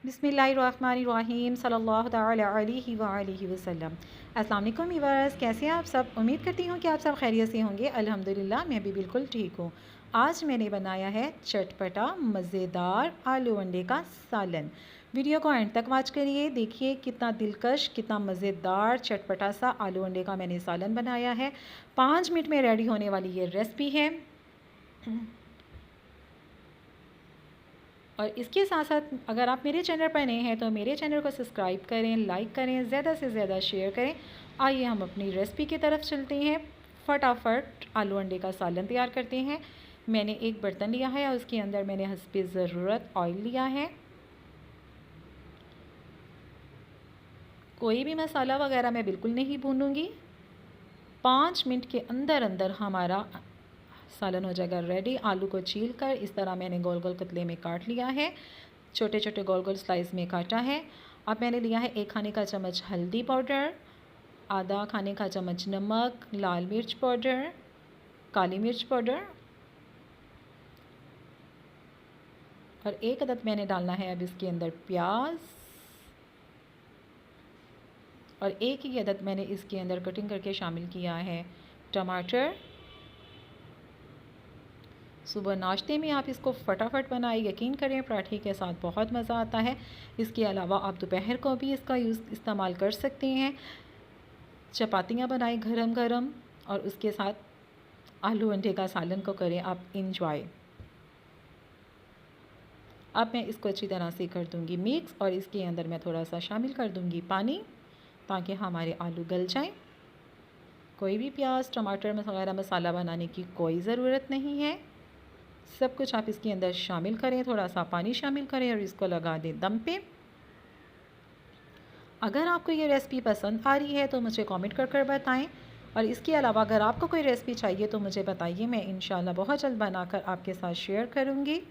बिस्मिल्लाहिर्रहमानिर्रहीम सल्लल्लाहु तआला अलैहि वसल्लम। अस्सलाम वालेकुम व्यूअर्स, कैसे हैं आप सब। उम्मीद करती हूँ कि आप सब खैरियत से होंगे। अल्हम्दुलिल्लाह मैं भी बिल्कुल ठीक हूँ। आज मैंने बनाया है चटपटा मज़ेदार आलू अंडे का सालन। वीडियो को एंड तक वॉच करिए, देखिए कितना दिलकश, कितना मज़ेदार चटपटा सा आलू अंडे का मैंने सालन बनाया है। 5 मिनट में रेडी होने वाली ये रेसिपी है। और इसके साथ साथ अगर आप मेरे चैनल पर नए हैं तो मेरे चैनल को सब्सक्राइब करें, लाइक करें, ज़्यादा से ज़्यादा शेयर करें। आइए हम अपनी रेसिपी की तरफ चलते हैं। फटाफट आलू अंडे का सालन तैयार करते हैं। मैंने एक बर्तन लिया है और उसके अंदर मैंने हस्बे ज़रूरत ऑयल लिया है। कोई भी मसाला वगैरह मैं बिल्कुल नहीं भूनूंगी। 5 मिनट के अंदर अंदर हमारा सालन हो जाएगा रेडी। आलू को छील कर इस तरह मैंने गोल गोल कतले में काट लिया है, छोटे छोटे गोल गोल स्लाइस में काटा है। अब मैंने लिया है 1 खाने का चम्मच हल्दी पाउडर, आधा खाने का चम्मच नमक, लाल मिर्च पाउडर, काली मिर्च पाउडर और 1 अदद मैंने डालना है अब इसके अंदर प्याज और 1 ही अदद मैंने इसके अंदर कटिंग करके शामिल किया है टमाटर। सुबह नाश्ते में आप इसको फटाफट बनाएं, यकीन करें पराठे के साथ बहुत मज़ा आता है। इसके अलावा आप दोपहर को भी इसका इस्तेमाल कर सकते हैं। चपातियाँ बनाएं गरम गरम और उसके साथ आलू अंडे का सालन को करें आप इंजॉय। अब मैं इसको अच्छी तरह से कर दूंगी मिक्स और इसके अंदर मैं थोड़ा सा शामिल कर दूंगी पानी ताकि हमारे आलू गल जाएं। कोई भी प्याज टमाटर वगैरह मसाला बनाने की कोई ज़रूरत नहीं है। सब कुछ आप इसके अंदर शामिल करें, थोड़ा सा पानी शामिल करें और इसको लगा दें दम पे। अगर आपको ये रेसिपी पसंद आ रही है तो मुझे कमेंट कर कर बताएं और इसके अलावा अगर आपको कोई रेसिपी चाहिए तो मुझे बताइए, मैं इंशाल्लाह बहुत जल्द बनाकर आपके साथ शेयर करूँगी।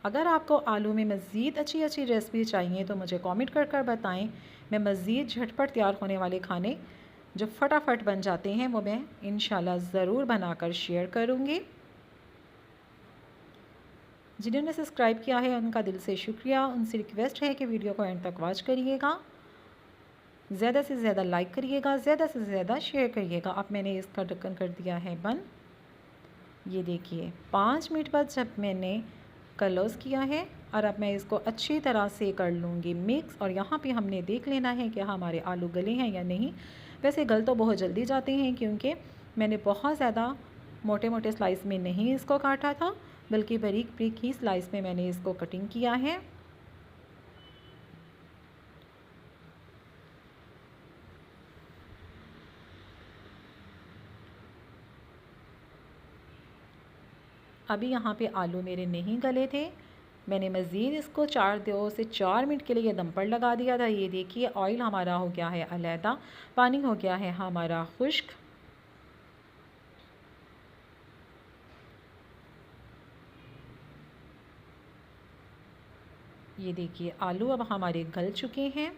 अगर आपको आलू में मज़ीद अच्छी अच्छी रेसिपी चाहिए तो मुझे कमेंट कर कर बताएं। मैं मज़ीद झटपट तैयार होने वाले खाने जो फटाफट बन जाते हैं वो मैं इंशाल्लाह ज़रूर बनाकर शेयर करूँगी। जिन्होंने सब्सक्राइब किया है उनका दिल से शुक्रिया। उनसे रिक्वेस्ट है कि वीडियो को एंड तक वॉच करिएगा, ज़्यादा से ज़्यादा लाइक करिएगा, ज़्यादा से ज़्यादा शेयर करिएगा। अब मैंने इसका ढक्कन कर दिया है बंद। ये देखिए 5 मिनट बाद जब मैंने क्लोज़ किया है और अब मैं इसको अच्छी तरह से कर लूँगी मिक्स। और यहाँ पे हमने देख लेना है कि हमारे आलू गले हैं या नहीं। वैसे गल तो बहुत जल्दी जाते हैं क्योंकि मैंने बहुत ज़्यादा मोटे मोटे स्लाइस में नहीं इसको काटा था, बल्कि बारीक बारीक ही स्लाइस में मैंने इसको कटिंग किया है। अभी यहाँ पे आलू मेरे नहीं गले थे, मैंने मज़ीद इसको 2 से 4 मिनट के लिए दम पर लगा दिया था। ये देखिए ऑयल हमारा हो गया है अलहदा, पानी हो गया है हमारा खुश्क। ये देखिए आलू अब हमारे गल चुके हैं।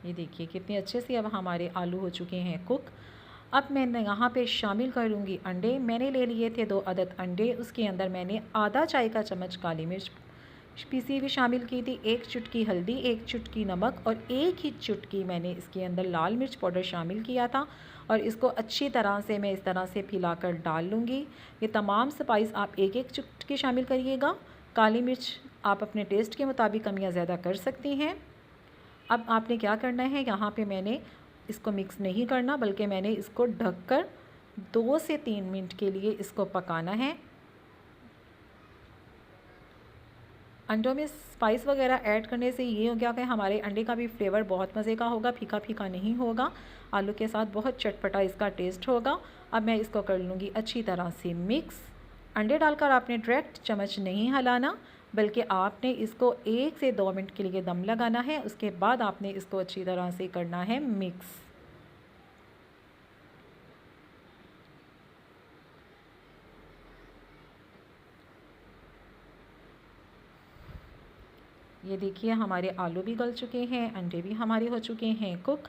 ये देखिए कितने अच्छे से अब हमारे आलू हो चुके हैं कुक। अब मैं यहाँ पे शामिल करूँगी अंडे। मैंने ले लिए थे 2 अदद अंडे, उसके अंदर मैंने आधा चाय का चम्मच काली मिर्च पीसी हुई शामिल की थी, 1 चुटकी हल्दी, 1 चुटकी नमक और 1 ही चुटकी मैंने इसके अंदर लाल मिर्च पाउडर शामिल किया था। और इसको अच्छी तरह से मैं इस तरह से फैलाकर डाल लूँगी। ये तमाम स्पाइस आप 1-1 चुटकी शामिल करिएगा। काली मिर्च आप अपने टेस्ट के मुताबिक कम या ज़्यादा कर सकती हैं। अब आपने क्या करना है, यहाँ पे मैंने इसको मिक्स नहीं करना बल्कि मैंने इसको ढककर 2 से 3 मिनट के लिए इसको पकाना है। अंडों में स्पाइस वगैरह ऐड करने से ये हो गया कि हमारे अंडे का भी फ्लेवर बहुत मज़े का होगा, फीका फीका नहीं होगा। आलू के साथ बहुत चटपटा इसका टेस्ट होगा। अब मैं इसको कर लूँगी अच्छी तरह से मिक्स। अंडे डालकर आपने डायरेक्ट चम्मच नहीं हिलाना, बल्कि आपने इसको 1 से 2 मिनट के लिए दम लगाना है। उसके बाद आपने इसको अच्छी तरह से करना है मिक्स। ये देखिए हमारे आलू भी गल चुके हैं, अंडे भी हमारे हो चुके हैं कुक।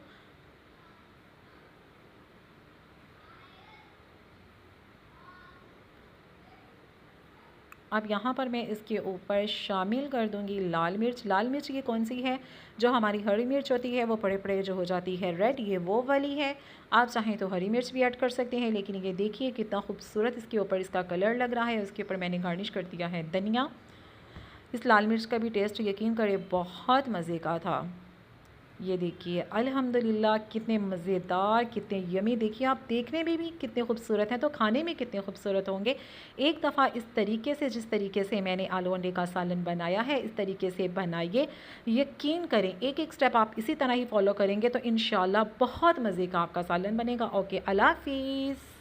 अब यहाँ पर मैं इसके ऊपर शामिल कर दूँगी लाल मिर्च। लाल मिर्च ये कौन सी है? जो हमारी हरी मिर्च होती है वो बड़े बड़े जो हो जाती है रेड, ये वो वाली है। आप चाहें तो हरी मिर्च भी ऐड कर सकते हैं, लेकिन ये देखिए कितना खूबसूरत इसके ऊपर इसका कलर लग रहा है। उसके ऊपर मैंने गार्निश कर दिया है धनिया। इस लाल मिर्च का भी टेस्ट यकीन करें बहुत मज़े का था। ये देखिए अल्हम्दुलिल्लाह कितने मज़ेदार, कितने यमी। देखिए आप देखने में भी कितने खूबसूरत हैं तो खाने में कितने खूबसूरत होंगे। एक दफ़ा इस तरीके से, जिस तरीके से मैंने आलू अंडे का सालन बनाया है, इस तरीके से बनाइए। यकीन करें एक एक स्टेप आप इसी तरह ही फॉलो करेंगे तो इंशाल्लाह बहुत मज़े का आपका सालन बनेगा। ओके, अल्लाह हाफ़िज़।